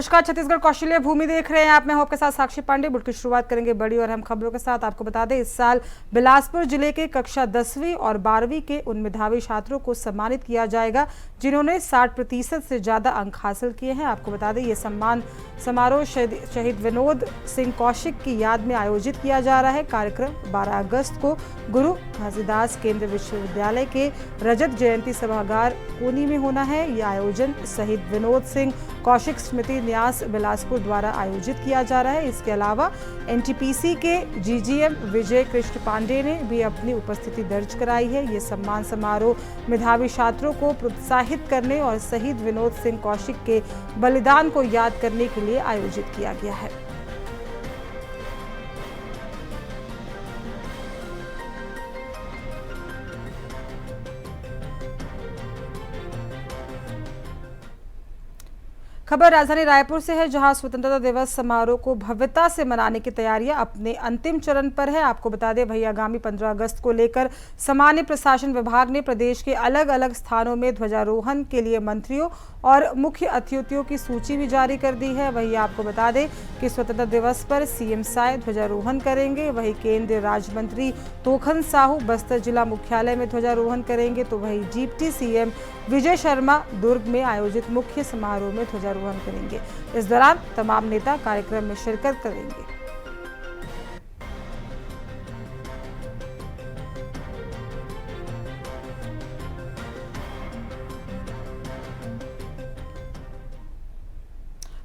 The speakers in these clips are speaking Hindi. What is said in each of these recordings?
नमस्कार, छत्तीसगढ़ कौशल्य भूमि देख रहे हैं आप। मैं हूं आपके साथ साक्षी पांडे। बुलेटिन की शुरुआत करेंगे बड़ी और अहम खबरों के साथ। आपको बता दें, इस साल बिलासपुर जिले के कक्षा 10वीं और 12वीं के उन मेधावी छात्रों को सम्मानित किया जाएगा जिन्होंने 60% से ज्यादा अंक हासिल किए हैं। आपको बता दें, ये सम्मान समारोह शहीद विनोद सिंह कौशिक की याद में आयोजित किया जा रहा है। कार्यक्रम 12 अगस्त को गुरु घासीदास केंद्रीय विश्वविद्यालय के रजत जयंती सभागार कोनी में होना है। यह आयोजन शहीद विनोद सिंह कौशिक स्मृति न्यास बिलासपुर द्वारा आयोजित किया जा रहा है। इसके अलावा एनटीपीसी के जीजीएम विजय कृष्ण पांडे ने भी अपनी उपस्थिति दर्ज कराई है। ये सम्मान समारोह मेधावी छात्रों को प्रोत्साहित करने और शहीद विनोद सिंह कौशिक के बलिदान को याद करने के लिए आयोजित किया गया है। खबर राजधानी रायपुर से है, जहां स्वतंत्रता दिवस समारोह को भव्यता से मनाने की तैयारियां अपने अंतिम चरण पर है। आपको बता दें, वही आगामी 15 अगस्त को लेकर सामान्य प्रशासन विभाग ने प्रदेश के अलग अलग स्थानों में ध्वजारोहण के लिए मंत्रियों और मुख्य अतिथियों की सूची भी जारी कर दी है। वही आपको बता दें कि स्वतंत्रता दिवस पर सीएम साय ध्वजारोहण करेंगे। वही केंद्रीय राज्य मंत्री तोखन साहू बस्तर जिला मुख्यालय में ध्वजारोहण करेंगे, तो वही डिप्टी सीएम विजय शर्मा दुर्ग में आयोजित मुख्य समारोह में ध्वजारोहण करेंगे। इस दौरान तमाम नेता कार्यक्रम में शिरकत करेंगे।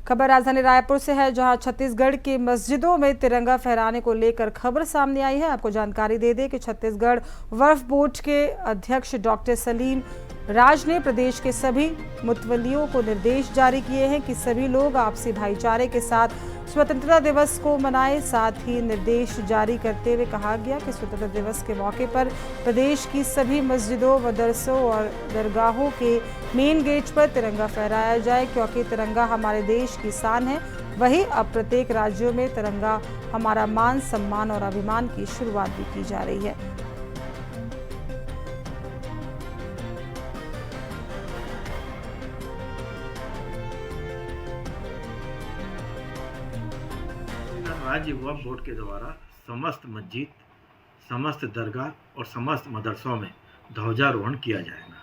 खबर राजधानी रायपुर से है, जहां छत्तीसगढ़ की मस्जिदों में तिरंगा फहराने को लेकर खबर सामने आई है। आपको जानकारी दे दें कि छत्तीसगढ़ वक्फ बोर्ड के अध्यक्ष डॉक्टर सलीम राज ने प्रदेश के सभी मुतवल्लियों को निर्देश जारी किए हैं कि सभी लोग आपसी भाईचारे के साथ स्वतंत्रता दिवस को मनाएं। साथ ही निर्देश जारी करते हुए कहा गया कि स्वतंत्रता दिवस के मौके पर प्रदेश की सभी मस्जिदों, मदरसों और दरगाहों के मेन गेट पर तिरंगा फहराया जाए, क्योंकि तिरंगा हमारे देश की शान है। वहीं अब प्रत्येक राज्यों में तिरंगा हमारा मान, सम्मान और अभिमान की शुरुआत भी की जा रही है। राज्य वक्फ बोर्ड के द्वारा समस्त मस्जिद, समस्त दरगाह और समस्त मदरसों में ध्वजारोहण किया जाएगा।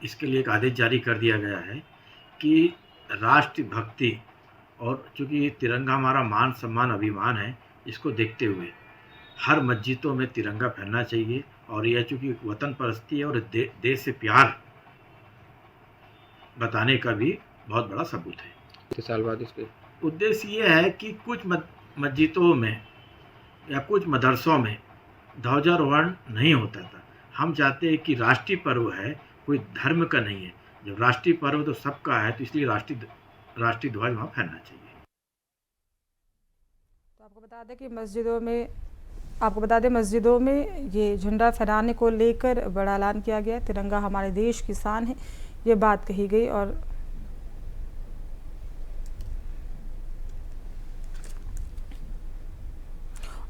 इसके लिए एक आदेश जारी कर दिया गया है कि राष्ट्र भक्ति और चूँकि तिरंगा हमारा मान, सम्मान, अभिमान है, इसको देखते हुए हर मस्जिदों में तिरंगा फहरना चाहिए। और यह चूँकि वतन परस्ती है और देश से प्यार बताने का भी बहुत बड़ा सबूत है। कितने साल बाद इसके उद्देश्य ये है कि कुछ मस्जिदों में या कुछ मदरसों में ध्वजारोहण नहीं होता था। हम चाहते हैं कि राष्ट्रीय पर्व है, कोई धर्म का नहीं है। जब राष्ट्रीय पर्व तो सबका है, तो इसलिए राष्ट्रीय ध्वज वहाँ फहरना चाहिए। तो आपको बता दें मस्जिदों में ये झंडा फहराने को लेकर बड़ा ऐलान किया गया। तिरंगा हमारे देश की शान है, ये बात कही गई। और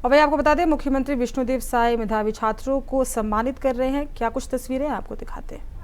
वही आपको बता दें, मुख्यमंत्री विष्णुदेव साय मेधावी छात्रों को सम्मानित कर रहे हैं। क्या कुछ तस्वीरें आपको दिखाते हैं।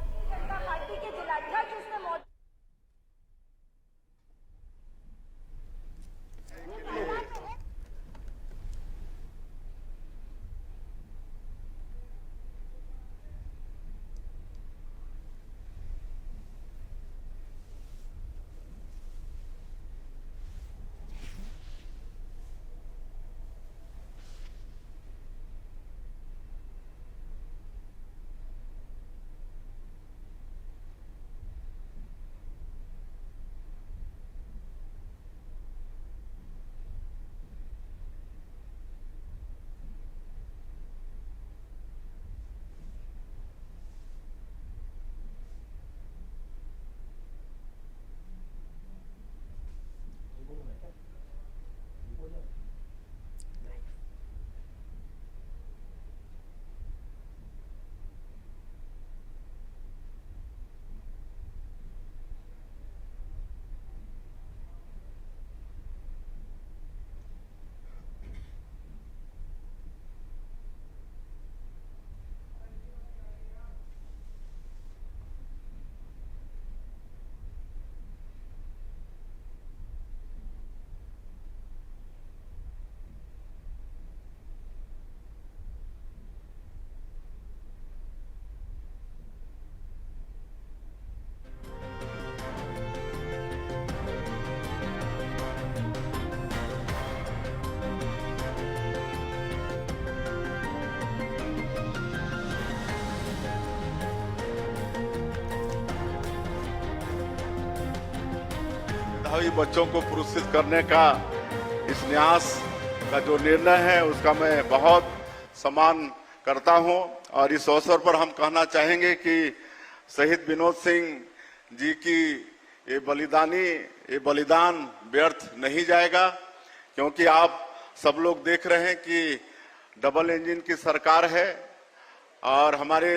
मेधावी बच्चों को पुरस्कृत करने का इस न्यास का जो निर्णय है उसका मैं बहुत सम्मान करता हूं। और इस अवसर पर हम कहना चाहेंगे कि शहीद विनोद सिंह जी की ये बलिदान व्यर्थ नहीं जाएगा, क्योंकि आप सब लोग देख रहे हैं कि डबल इंजन की सरकार है और हमारे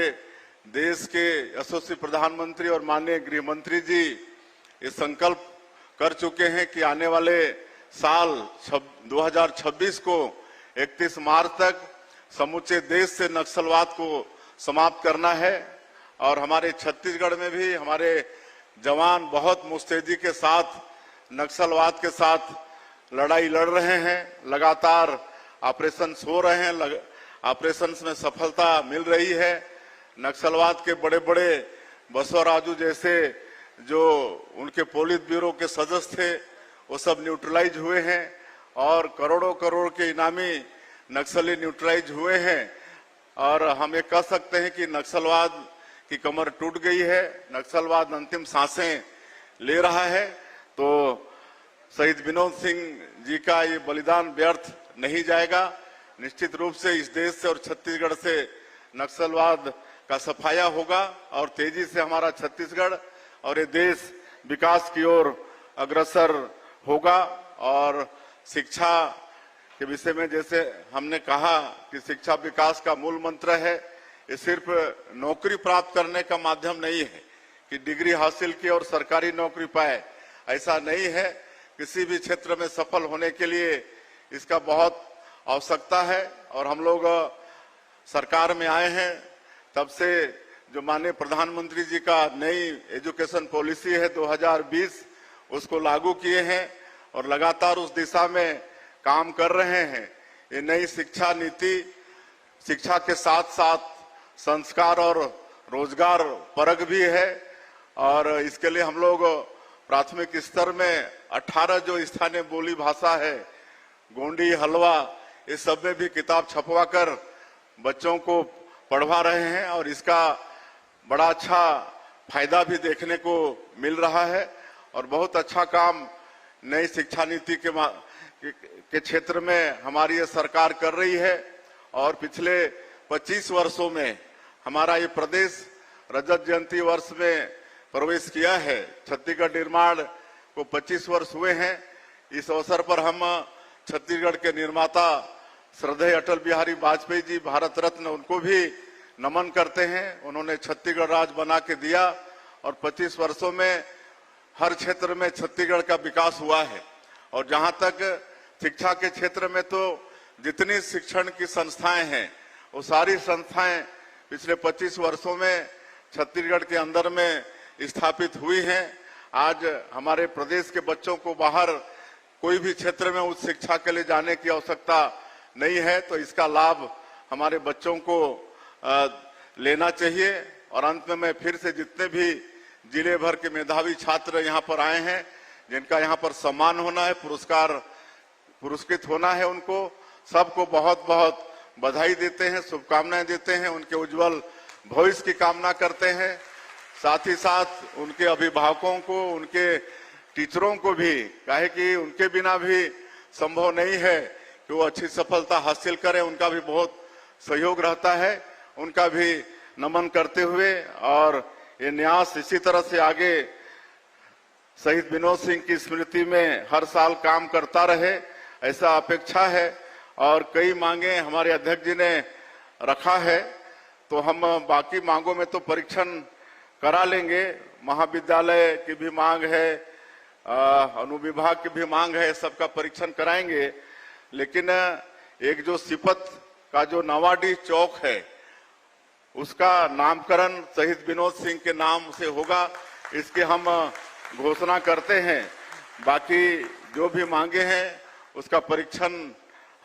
देश के यशस्वी प्रधानमंत्री और माननीय गृह मंत्री जी ये संकल्प कर चुके हैं कि आने वाले साल 2026 को 31 मार्च तक समूचे देश से नक्सलवाद को समाप्त करना है। और हमारे छत्तीसगढ़ में भी हमारे जवान बहुत मुस्तैदी के साथ नक्सलवाद के साथ लड़ाई लड़ रहे हैं। लगातार ऑपरेशंस हो रहे हैं, ऑपरेशंस में सफलता मिल रही है। नक्सलवाद के बड़े बड़े बसवराजू जैसे जो उनके पोलित ब्यूरो के सदस्य थे वो सब न्यूट्रलाइज हुए हैं और करोड़ों करोड़ के इनामी नक्सली न्यूट्रलाइज हुए हैं। और हम ये कह सकते हैं कि नक्सलवाद की कमर टूट गई है, नक्सलवाद अंतिम सांसें ले रहा है। तो शहीद विनोद सिंह जी का ये बलिदान व्यर्थ नहीं जाएगा। निश्चित रूप से इस देश से और छत्तीसगढ़ से नक्सलवाद का सफाया होगा और तेजी से हमारा छत्तीसगढ़ और ये देश विकास की ओर अग्रसर होगा। और शिक्षा के विषय में जैसे हमने कहा कि शिक्षा विकास का मूल मंत्र है। ये सिर्फ नौकरी प्राप्त करने का माध्यम नहीं है कि डिग्री हासिल की और सरकारी नौकरी पाए, ऐसा नहीं है। किसी भी क्षेत्र में सफल होने के लिए इसका बहुत आवश्यकता है। और हम लोग सरकार में आए हैं तब से जो माननीय प्रधानमंत्री जी का नई एजुकेशन पॉलिसी है 2020 उसको लागू किए हैं और लगातार उस दिशा में काम कर रहे हैं। ये नई शिक्षा नीति शिक्षा के साथ साथ संस्कार और रोजगार परक भी है। और इसके लिए हम लोग प्राथमिक स्तर में 18 जो स्थानीय बोली भाषा है, गोंडी, हलवा, इस सब में भी किताब छपवा कर बच्चों को पढ़वा रहे हैं और इसका बड़ा अच्छा फायदा भी देखने को मिल रहा है। और बहुत अच्छा काम नई शिक्षा नीति के क्षेत्र में हमारी ये सरकार कर रही है। और पिछले 25 वर्षों में हमारा ये प्रदेश रजत जयंती वर्ष में प्रवेश किया है। छत्तीसगढ़ निर्माण को 25 वर्ष हुए हैं। इस अवसर पर हम छत्तीसगढ़ के निर्माता श्रद्धेय अटल बिहारी वाजपेयी जी, भारत रत्न, उनको भी नमन करते हैं। उन्होंने छत्तीसगढ़ राज्य बना के दिया और 25 वर्षों में हर क्षेत्र में छत्तीसगढ़ का विकास हुआ है। और जहां तक शिक्षा के क्षेत्र में तो जितनी शिक्षण की संस्थाएं हैं वो सारी संस्थाएं पिछले 25 वर्षों में छत्तीसगढ़ के अंदर में स्थापित हुई हैं। आज हमारे प्रदेश के बच्चों को बाहर कोई भी क्षेत्र में उच्च शिक्षा के लिए जाने की आवश्यकता नहीं है। तो इसका लाभ हमारे बच्चों को लेना चाहिए। और अंत में मैं फिर से जितने भी जिले भर के मेधावी छात्र यहाँ पर आए हैं, जिनका यहाँ पर सम्मान होना है, पुरस्कृत होना है, उनको सबको बहुत बहुत बधाई देते हैं, शुभकामनाएं देते हैं, उनके उज्जवल भविष्य की कामना करते हैं। साथ ही साथ उनके अभिभावकों को, उनके टीचरों को भी, काहे कि उनके बिना भी संभव नहीं है कि वो अच्छी सफलता हासिल करें, उनका भी बहुत सहयोग रहता है। उनका भी नमन करते हुए और ये न्यास इसी तरह से आगे शहीद विनोद सिंह की स्मृति में हर साल काम करता रहे, ऐसा अपेक्षा है। और कई मांगे हमारे अध्यक्ष जी ने रखा है, तो हम बाकी मांगों में तो परीक्षण करा लेंगे। महाविद्यालय की भी मांग है, अनुविभाग की भी मांग है, सबका परीक्षण कराएंगे। लेकिन एक जो सिपत का जो नवाडी चौक है उसका नामकरण शहीद विनोद सिंह के नाम से होगा, इसकी हम घोषणा करते हैं। बाकी जो भी मांगे हैं उसका परीक्षण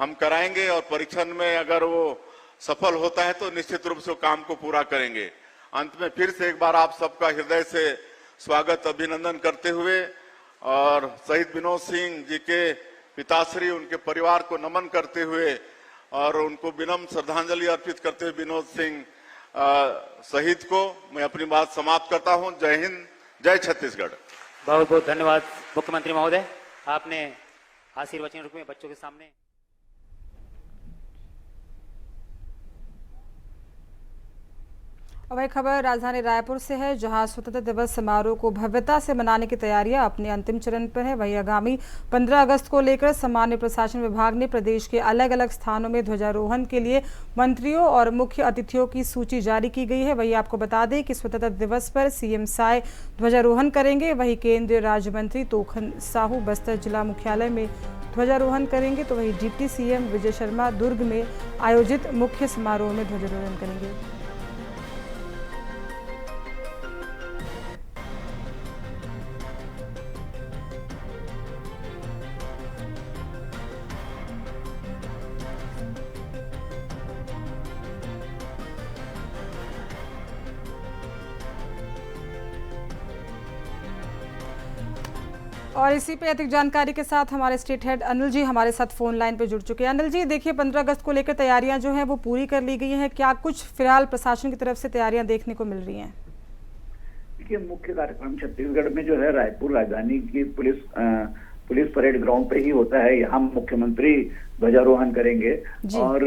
हम कराएंगे और परीक्षण में अगर वो सफल होता है तो निश्चित रूप से काम को पूरा करेंगे। अंत में फिर से एक बार आप सबका हृदय से स्वागत, अभिनंदन करते हुए और शहीद विनोद सिंह जी के पिताश्री, उनके परिवार को नमन करते हुए और उनको विनम्र श्रद्धांजलि अर्पित करते हुए विनोद सिंह शहीद को मैं अपनी बात समाप्त करता हूं। जय हिंद, जय छत्तीसगढ़। बहुत बहुत धन्यवाद मुख्यमंत्री महोदय, आपने आशीर्वचन रूप में बच्चों के सामने। और वही खबर राजधानी रायपुर से है, जहां स्वतंत्रता दिवस समारोह को भव्यता से मनाने की तैयारियां अपने अंतिम चरण पर है। वहीं आगामी 15 अगस्त को लेकर सामान्य प्रशासन विभाग ने प्रदेश के अलग अलग स्थानों में ध्वजारोहण के लिए मंत्रियों और मुख्य अतिथियों की सूची जारी की गई है। वहीं आपको बता दें कि स्वतंत्रता दिवस पर सीएम साय ध्वजारोहण करेंगे। वहीं केंद्रीय राज्य मंत्री तोखन साहू बस्तर जिला मुख्यालय में ध्वजारोहण करेंगे, तो वहीं डिप्टी सीएम विजय शर्मा दुर्ग में आयोजित मुख्य समारोह में ध्वजारोहण करेंगे। और इसी पे अधिक जानकारी के साथ हमारे स्टेट हेड अनिल जी हमारे साथ फोन लाइन पे जुड़ चुके हैं। अनिल जी, देखिए 15 अगस्त को लेकर तैयारियां जो हैं वो पूरी कर ली गई हैं, क्या कुछ फिलहाल प्रशासन की तरफ से तैयारियां देखने को मिल रही हैं? देखिए, मुख्य कार्यक्रम छत्तीसगढ़ में जो है रायपुर राजधानी की पुलिस परेड ग्राउंड पे ही होता है। यहाँ मुख्यमंत्री ध्वजारोहण करेंगे और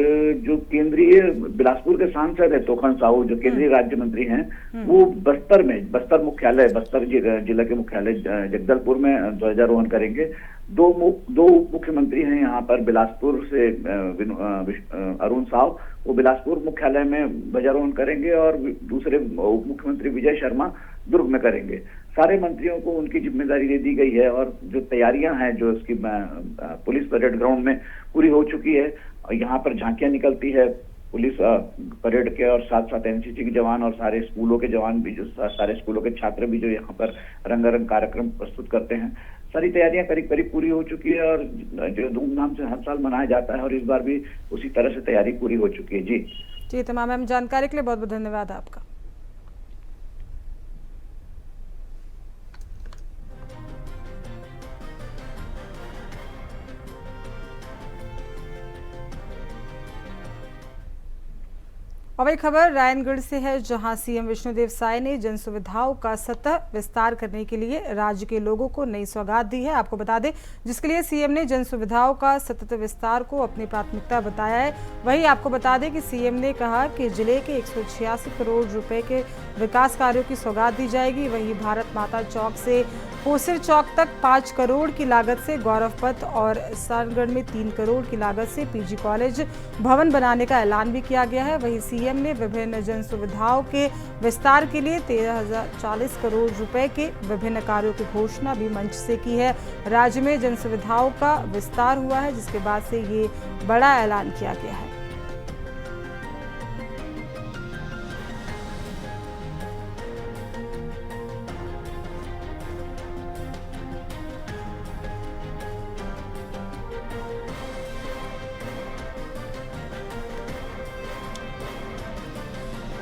जो केंद्रीय बिलासपुर के सांसद है तोखन साहू, जो केंद्रीय राज्य मंत्री हैं, वो बस्तर मुख्यालय, बस्तर जिला के मुख्यालय जगदलपुर में ध्वजारोहण करेंगे। दो उप मुख्यमंत्री हैं यहाँ पर बिलासपुर से, अरुण साव, वो बिलासपुर मुख्यालय में ध्वजारोहण करेंगे और दूसरे उप मुख्यमंत्री विजय शर्मा दुर्ग में करेंगे। सारे मंत्रियों को उनकी जिम्मेदारी दे दी गई है और जो तैयारियां हैं जो इसकी पुलिस परेड ग्राउंड में पूरी हो चुकी है। यहाँ पर झांकियां निकलती है पुलिस परेड के, और साथ साथ एनसीसी के जवान और सारे स्कूलों के जवान भी, जो सारे स्कूलों के छात्र भी जो यहाँ पर रंगारंग कार्यक्रम प्रस्तुत करते हैं। सारी तैयारियां करीब करीब पूरी हो चुकी है और जो धूमधाम से हर साल मनाया जाता है और इस बार भी उसी तरह से तैयारी पूरी हो चुकी है। जी तमाम जानकारी के लिए बहुत बहुत धन्यवाद आपका। और वही खबर रायनगढ़ से है, जहां सीएम विष्णुदेव साय ने जन सुविधाओं का सतत विस्तार करने के लिए राज्य के लोगों को नई सौगात दी है। आपको बता दें, जिसके लिए सीएम ने जन सुविधाओं का सतत विस्तार को अपनी प्राथमिकता बताया है। वहीं आपको बता दें कि सीएम ने कहा कि जिले के 186 करोड़ रुपए के विकास कार्यों की सौगात दी जाएगी। वहीं भारत माता चौक से कोसिर चौक तक 5 करोड़ की लागत से गौरव पथ और सारगढ़ में 3 करोड़ की लागत से पीजी कॉलेज भवन बनाने का ऐलान भी किया गया है। वहीं सीएम ने विभिन्न जन सुविधाओं के विस्तार के लिए 13,040 करोड़ रुपए के विभिन्न कार्यों की घोषणा भी मंच से की है। राज्य में जन सुविधाओं का विस्तार हुआ है, जिसके बाद से ये बड़ा ऐलान किया गया है।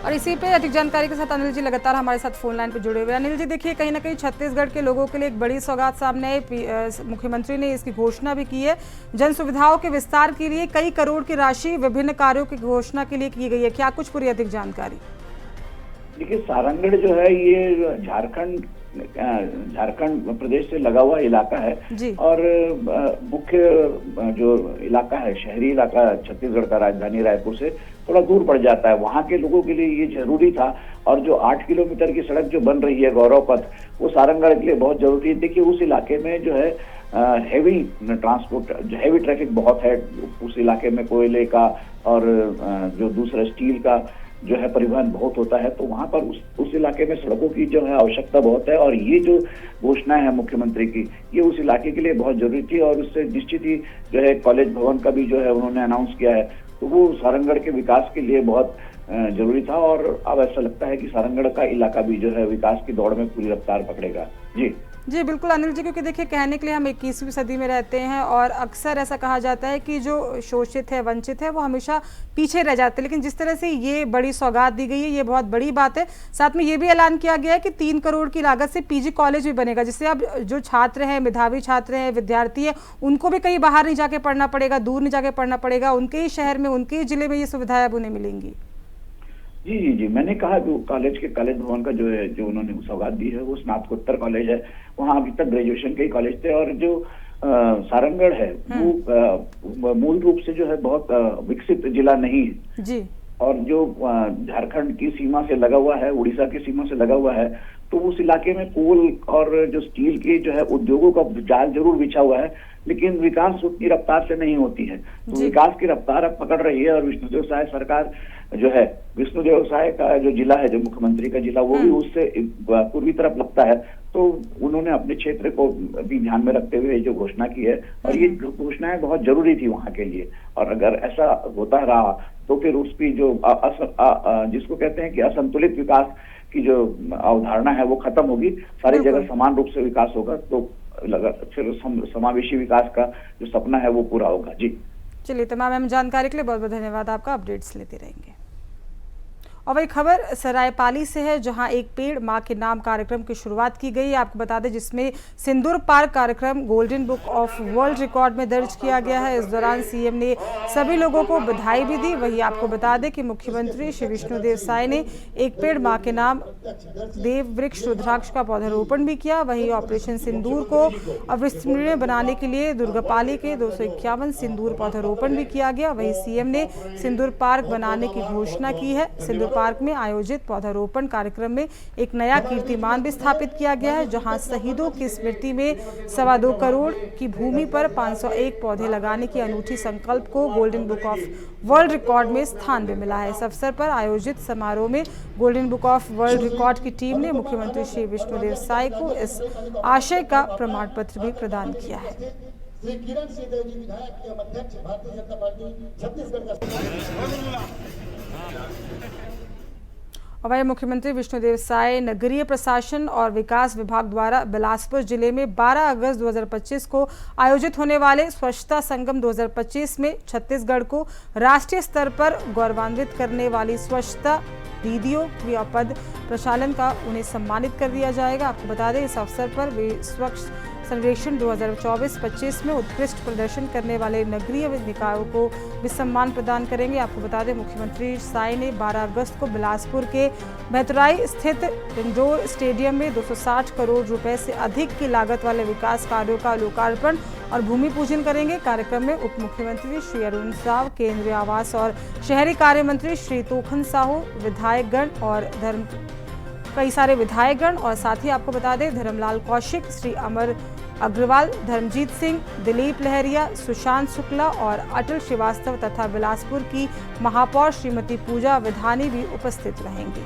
और इसी पे अधिक जानकारी के साथ अनिल जी लगातार हमारे साथ फोन लाइन पे जुड़े हुए हैं। अनिल जी, देखिए कहीं ना कहीं छत्तीसगढ़ के लोगों के लिए एक बड़ी सौगात सामने आई। मुख्यमंत्री ने इसकी घोषणा भी की है। जन सुविधाओं के विस्तार के लिए कई करोड़ की राशि विभिन्न कार्यों की घोषणा के लिए की गई है, क्या कुछ पूरी अधिक जानकारी? देखिए, सारंगढ़ जो है ये झारखंड प्रदेश से लगा हुआ इलाका है और मुख्य जो इलाका है, शहरी इलाका छत्तीसगढ़ का, राजधानी रायपुर से थोड़ा दूर पड़ जाता है। वहां के लोगों के लिए ये जरूरी था और जो 8 किलोमीटर की सड़क जो बन रही है गौरव पथ, वो सारंगढ़ के लिए बहुत जरूरी है। देखिए, उस इलाके में जो है हैवी ट्रांसपोर्ट, हैवी ट्रैफिक बहुत है। उस इलाके में कोयले का और जो दूसरा स्टील का जो है परिवहन बहुत होता है, तो वहां पर उस इलाके में सड़कों की जो है आवश्यकता बहुत है। और ये जो घोषणा है मुख्यमंत्री की, ये उस इलाके के लिए बहुत जरूरी थी और उससे निश्चित ही जो है कॉलेज भवन का भी जो है उन्होंने अनाउंस किया है, तो वो सारंगढ़ के विकास के लिए बहुत जरूरी था। और अब ऐसा लगता है कि सारंगढ़ का इलाका भी जो है विकास की दौड़ में पूरी रफ्तार पकड़ेगा। जी बिल्कुल अनिल जी, क्योंकि देखिए कहने के लिए हम 21वीं सदी में रहते हैं और अक्सर ऐसा कहा जाता है कि जो शोषित है, वंचित है, वो हमेशा पीछे रह जाते हैं। लेकिन जिस तरह से ये बड़ी सौगात दी गई है, ये बहुत बड़ी बात है। साथ में ये भी ऐलान किया गया है कि 3 करोड़ की लागत से पीजी कॉलेज भी बनेगा, जिससे अब जो छात्र हैं, मेधावी छात्र हैं, विद्यार्थी हैं, उनको भी कहीं बाहर नहीं जाके पढ़ना पड़ेगा, दूर नहीं जाके पढ़ना पड़ेगा, उनके ही शहर में, उनके ही जिले में ये सुविधाएं अब उन्हें मिलेंगी। जी जी जी, मैंने कहा कि कॉलेज भवन का जो है, जो उन्होंने सौगात दी है, वो स्नातकोत्तर कॉलेज है। वहाँ अभी तक ग्रेजुएशन के ही कॉलेज थे। और जो सारंगढ़ है वो मूल रूप से जो है बहुत विकसित जिला नहीं है जी। और जो झारखंड की सीमा से लगा हुआ है, उड़ीसा की सीमा से लगा हुआ है, तो उस इलाके में कोल और जो स्टील के जो है उद्योगों का जाल जरूर बिछा हुआ है, लेकिन विकास उतनी रफ्तार से नहीं होती है। तो विकास की रफ्तार अब पकड़ रही है। और विष्णुदेव साय सरकार जो है, विष्णुदेव साय का जो जिला है, जो मुख्यमंत्री का जिला, वो भी उससे पूर्वी तरफ लगता है। तो उन्होंने अपने क्षेत्र को भी ध्यान में रखते हुए जो घोषणा की है, और ये घोषणाएं बहुत जरूरी थी वहां के लिए। और अगर ऐसा होता रहा तो फिर उसकी जो जिसको कहते हैं कि असंतुलित विकास की जो अवधारणा है वो खत्म होगी, सारी जगह समान रूप से विकास होगा, तो फिर समावेशी विकास का जो सपना है वो पूरा होगा। जी चलिए, तमाम अहम जानकारी के लिए बहुत बहुत धन्यवाद आपका। अपडेट्स लेते रहेंगे। और वही खबर सरायपाली से है, जहां एक पेड़ मां के नाम कार्यक्रम की शुरुआत की गई। आपको बता दें, जिसमें सिंदूर पार्क कार्यक्रम golden book of world record में दर्ज किया गया है। इस दौरान सीएम ने सभी लोगों को बधाई भी दी। वही आपको बता दें कि मुख्यमंत्री श्री विष्णुदेव साय ने एक पेड़ मां के नाम देव वृक्ष रुद्राक्ष का पौधारोपण भी किया। वही ऑपरेशन सिंदूर को अविस्मरणीय बनाने के लिए दुर्गापाली के 251 सिंदूर पौधारोपण भी किया गया। वही सीएम ने सिंदूर पार्क बनाने की घोषणा की है। सिंदूर पार्क में आयोजित पौधारोपण कार्यक्रम में एक नया कीर्तिमान भी स्थापित किया गया है, जहां शहीदों की स्मृति में 2.25 करोड़ की भूमि पर 501 पौधे लगाने की अनूठी संकल्प को golden book of world record में स्थान भी मिला है। इस अवसर पर आयोजित समारोह में golden book of world record की टीम ने मुख्यमंत्री श्री विष्णुदेव साय को इस आशय का प्रमाण पत्र भी प्रदान किया है। श्री किरण सिंहदेव जी विधायक एवं अध्यक्ष भारतीय जनता पार्टी छत्तीसगढ़ का। और वही मुख्यमंत्री विष्णुदेव साय नगरीय प्रशासन और विकास विभाग द्वारा बिलासपुर जिले में 12 अगस्त 2025 को आयोजित होने वाले स्वच्छता संगम 2025 में छत्तीसगढ़ को राष्ट्रीय स्तर पर गौरवान्वित करने वाली स्वच्छता दीदियों क्रियापद प्रचालन का उन्हें सम्मानित कर दिया जाएगा। आपको बता दें, इस अवसर पर वे स्वच्छ सर्वेक्षण 2024-25 में उत्कृष्ट प्रदर्शन करने वाले नगरीय निकायों को भी सम्मान प्रदान करेंगे। आपको बता दें, मुख्यमंत्री साय ने 12 अगस्त को बिलासपुर के भैतराई स्थित इंडोर स्टेडियम में 260 करोड़ रुपए से अधिक की लागत वाले विकास कार्यों का लोकार्पण और भूमि पूजन करेंगे। कार्यक्रम में उप मुख्यमंत्री श्री अरुण साव, केंद्रीय आवास और शहरी कार्य मंत्री श्री तोखन साहू, विधायकगण और कई सारे विधायकगण और साथ ही आपको बता दें, धर्मलाल कौशिक, श्री अमर अग्रवाल, धर्मजीत सिंह, दिलीप लहरिया, सुशांत शुक्ला और अटल श्रीवास्तव तथा बिलासपुर की महापौर श्रीमती पूजा विधानी भी उपस्थित रहेंगी।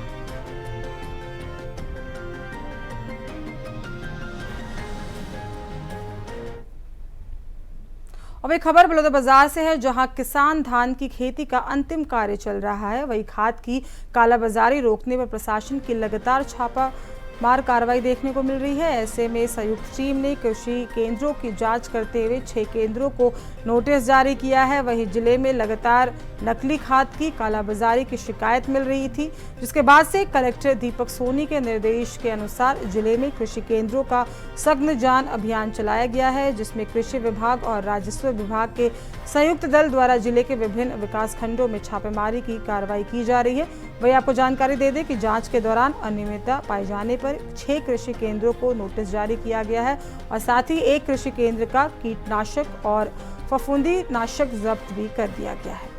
अब एक खबर बलौदाबाजार से है, जहां किसान धान की खेती का अंतिम कार्य चल रहा है। वही खाद की कालाबाजारी रोकने पर प्रशासन की लगातार छापामार कार्रवाई देखने को मिल रही है। ऐसे में संयुक्त टीम ने कृषि केंद्रों की जांच करते हुए 6 केंद्रों को नोटिस जारी किया है। वहीं जिले में लगातार नकली खाद की कालाबाजारी की शिकायत मिल रही थी, जिसके बाद से कलेक्टर दीपक सोनी के निर्देश के अनुसार जिले में कृषि केंद्रों का सघन जांच अभियान चलाया गया है, जिसमें कृषि विभाग और राजस्व विभाग के संयुक्त दल द्वारा जिले के विभिन्न विकास खंडों में छापेमारी की कार्रवाई की जा रही है। वही आपको जानकारी दे दें कि जांच के दौरान अनियमितता पाए जाने पर 6 कृषि केंद्रों को नोटिस जारी किया गया है और साथ ही 1 कृषि केंद्र का कीटनाशक और फफूंदी नाशक जब्त भी कर दिया गया है।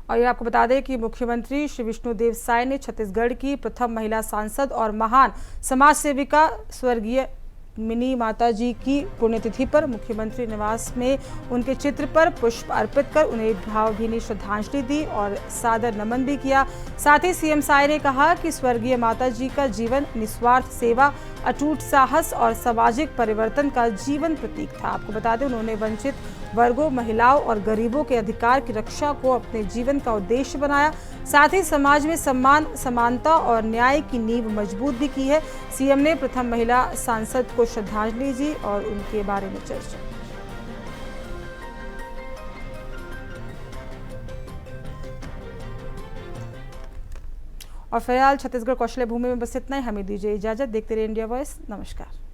और ये आपको बता दें कि मुख्यमंत्री श्री विष्णुदेव साय ने छत्तीसगढ़ की प्रथम महिला सांसद और महान समाज सेविका स्वर्गीय मिनी माता जी की पुण्यतिथि पर मुख्यमंत्री निवास में उनके चित्र पर पुष्प अर्पित कर उन्हें भावभीनी श्रद्धांजलि दी और सादर नमन भी किया। साथ ही सीएम साय ने कहा कि स्वर्गीय माता जी का जीवन निस्वार्थ सेवा, अटूट साहस और सामाजिक परिवर्तन का जीवन प्रतीक था। आपको बता दें, उन्होंने वंचित वर्गों, महिलाओं और गरीबों के अधिकार की रक्षा को अपने जीवन का उद्देश्य बनाया। साथ ही समाज में सम्मान, समानता और न्याय की नींव मजबूत भी की है। सीएम ने प्रथम महिला सांसद को श्रद्धांजलि दी और उनके बारे में चर्चा। और फिलहाल छत्तीसगढ़ कौशल्य भूमि में बस इतना ही। हमें दीजिए इजाजत। देखते रहिए इंडिया वॉइस। नमस्कार।